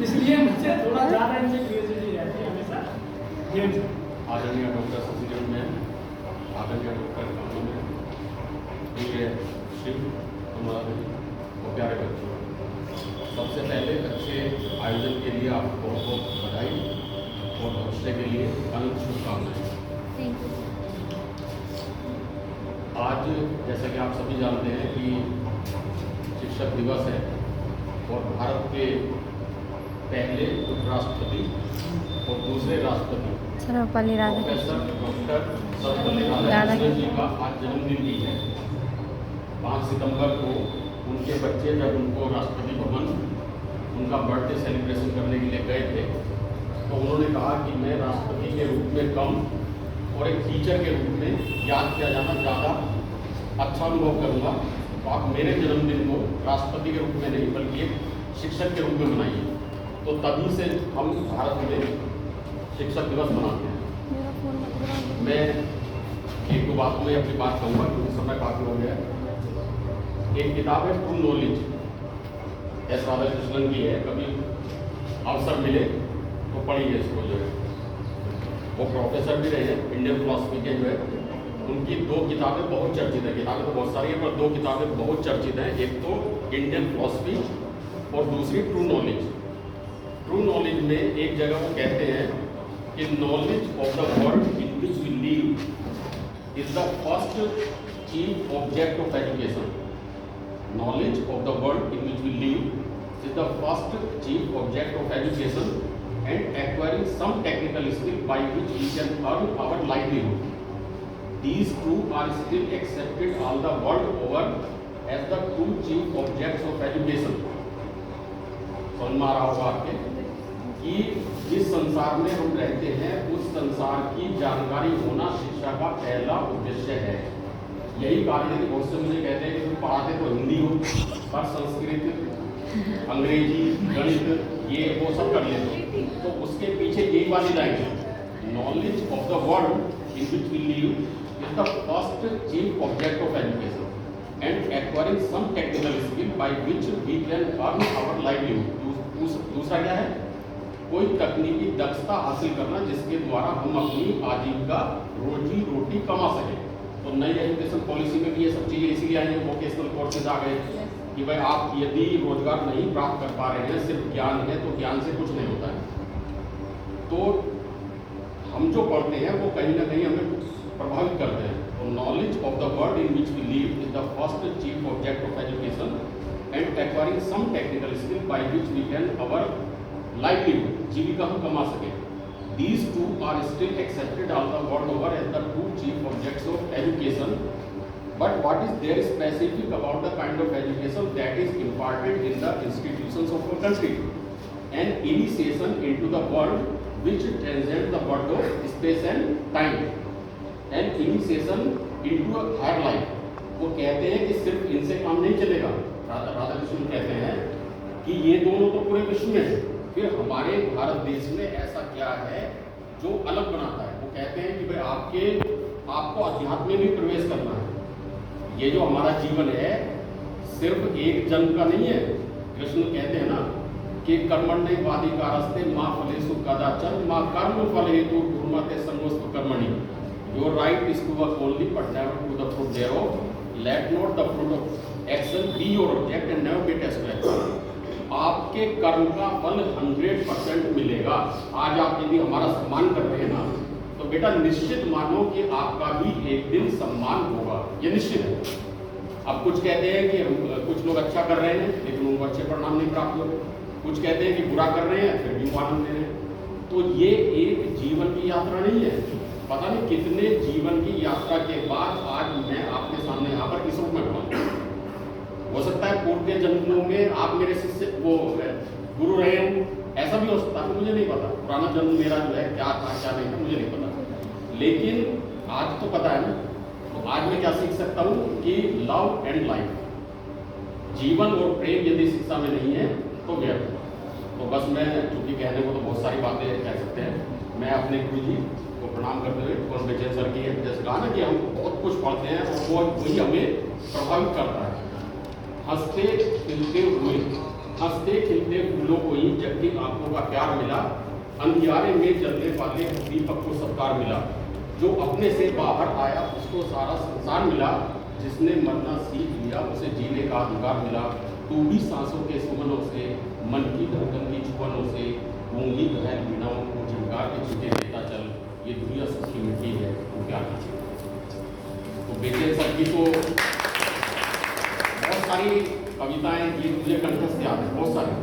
इसलिए मुझे थोड़ा ज़्यादा इनसे क्यूरियोसिटी रहती है हमेशा गेम से। आदरणीय डॉक्टर सचिन में, आदरणीय डॉक्टर कानून में, प्रिय शिव हमारे और प्यारे बच्चों, सबसे पहले अच्छे आयोजन के लिए आपको बहुत बहुत बधाई और भविष्य के लिए अनंत शुभकामनाएं। आज जैसा कि आप सभी जानते हैं कि शिक्षक दिवस है और भारत के पहले उपराष्ट्रपति और दूसरे राष्ट्रपति प्रोफेसर डॉक्टर सर्वपल्ली राधाकृष्णन जी का आज जन्मदिन भी है। 5 सितंबर को उनके बच्चे जब उनको राष्ट्रपति भवन उनका बर्थडे सेलिब्रेशन करने के लिए गए थे तो उन्होंने कहा कि मैं राष्ट्रपति के रूप में कम और एक टीचर के रूप में याद किया जाना ज़्यादा अच्छा अनुभव करूँगा, तो आप मेरे जन्मदिन को राष्ट्रपति के रूप में नहीं बल्कि एक शिक्षक के रूप में मनाइए। तो तभी से हम भारत में शिक्षक दिवस मनाते हैं। मैं एक दो बातों में अपनी बात कहूँगा क्योंकि समय काफ़ी हो गया है। एक किताब है ट्रू नॉलेज, एस राधाकृष्णन की है, कभी अवसर मिले तो पढ़िए इसको। जो है वो प्रोफेसर भी रहे हैं इंडियन फिलॉसफी के, जो है उनकी 2 किताबें बहुत चर्चित है। किताबें तो बहुत सारी हैं पर 2 किताबें बहुत चर्चित हैं। एक तो इंडियन फिलॉसफी और दूसरी ट्रू नॉलेज। ट्रू नॉलेज में एक जगह वो कहते हैं कि knowledge of the world in which we live is the first chief object of education. Knowledge of the world in which we live is the first chief object of education, and acquiring some technical skill by which we can earn our livelihood. These two are still accepted all the world over as the 2 chief objects of education. समझ में आ रहा होगा आपके कि जिस संसार में हम रहते हैं उस संसार की जानकारी होना शिक्षा का पहला उद्देश्य है। यही कारण है कि बहुत से मुझे कहते हैं कि तुम पढ़ाते तो हिंदी हो पर संस्कृत, अंग्रेजी, गणित ये वो सब कर लेते हो। तो उसके पीछे यही वाली लाइन है, knowledge of the world in which we live is the first chief object of education and acquiring some technical skill by which we can earn our livelihood. दूसरा क्या है, कोई तकनीकी दक्षता हासिल करना जिसके द्वारा हम अपनी आजीविका रोजी रोटी कमा सकें। तो नई एजुकेशन पॉलिसी में भी ये सब चीज़ें इसीलिए आई हैं, वोकेशनल कोर्सेज आ गए कि भाई आप यदि रोजगार नहीं प्राप्त कर पा रहे हैं, सिर्फ ज्ञान है तो ज्ञान से कुछ नहीं होता है। तो हम जो पढ़ते हैं वो कहीं ना कहीं हमें प्रभावित करते हैं। तो knowledge of the world in which we live is the first chief object of education and acquiring some technical skill by which we can our livelihood, जीविका हम कमा सकें। These two are still accepted all the world over as the 2 chief objects of education. But what is there specific about the kind of education that is imparted in the institutions of our country? An initiation into the world which transcends the world of space and time. An initiation into a higher life. वो कहते हैं कि सिर्फ इनसे काम नहीं चलेगा। राधाकृष्णन कहते हैं कि ये दोनों तो पूरे विश्व में है, फिर हमारे भारत देश में ऐसा क्या है जो अलग बनाता है। वो कहते हैं कि भाई आपको अध्यात्म में भी प्रवेश करना है। ये जो हमारा जीवन है सिर्फ एक जन्म का नहीं है। कृष्ण कहते हैं ना कि कर्मण्य वाधिकारस्ते माँ फलेषु कदाचन माँ कर्म फल हेतु कुर्मते संगोस्तु कर्मणि। Your right is to work only but never to the fruit thereof. Let not the fruit of action be your object and never get extract. आपके कर्म का फल 100% मिलेगा। आज आप यदि हमारा सम्मान करते हैं ना तो बेटा निश्चित मानो कि आपका भी एक दिन सम्मान होगा, ये निश्चित है। अब कुछ कहते हैं कि कुछ लोग अच्छा कर रहे हैं लेकिन उनको अच्छे परिणाम नहीं प्राप्त हो, कुछ कहते हैं कि बुरा कर रहे हैं फिर भी आनंद ले रहे हैं। तो ये एक जीवन की यात्रा नहीं है। पता नहीं कितने जीवन की यात्रा के बाद आज मैं आपके सामने यहाँ पर इस रूप में खड़ा हूँ। हो सकता है पूर्व के जन्मों में आप मेरे शिष्य वो गुरु रहे हो, ऐसा भी हो सकता है, मुझे नहीं पता पुराना जन्म मेरा जो है क्या था क्या नहीं था मुझे नहीं पता। लेकिन आज तो पता है ना, तो आज मैं क्या सीख सकता हूँ कि लव एंड लाइफ, जीवन और प्रेम यदि शिक्षा में नहीं है तो व्यर्थ। तो बस मैं चूंकि कहने को तो बहुत सारी बातें कह सकते हैं, मैं अपने गुरु जी को प्रणाम करते हुए और बेचैन सर की जैसे कहा ना कि हम बहुत कुछ पढ़ते हैं और वो वही हमें प्रभावित करता है। हंसते खिलते हुए हंसते खिलते फूलों को ही जबकि आंखों का प्यार मिला, अंधियारे में जलने वाले दीपक को सत्कार मिला, जो अपने से बाहर आया उसको सारा संसार मिला, जिसने मरना सीख लिया उसे जीने का अधिकार मिला, टूटी सांसों के सुमनों से, मन की धड़कन की छुपनों से, गूंगी घायल वीणाओं को झिंकार के छुटे देता चल, ये दुनिया सबकी मिट्टी है तो क्या नीचे। तो बेचैन सब की तो बहुत सारी कविताएं ये मुझे कंठस्थ याद है बहुत सारी,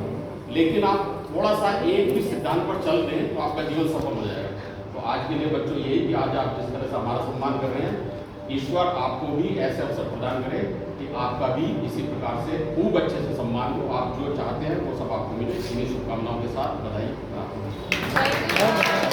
लेकिन आप थोड़ा सा एक भी सिद्धांत पर चल दें तो आपका जीवन सफल हो जाएगा। तो आज के लिए बच्चों यही कि आज आप जिस तरह से हमारा सम्मान कर रहे हैं, ईश्वर आपको भी ऐसे अवसर प्रदान करे कि आपका भी इसी प्रकार से खूब अच्छे से सम्मान हो, आप जो चाहते हैं वो सब आपको मिले। इन्हीं शुभकामनाओं के साथ बधाई प्राप्त।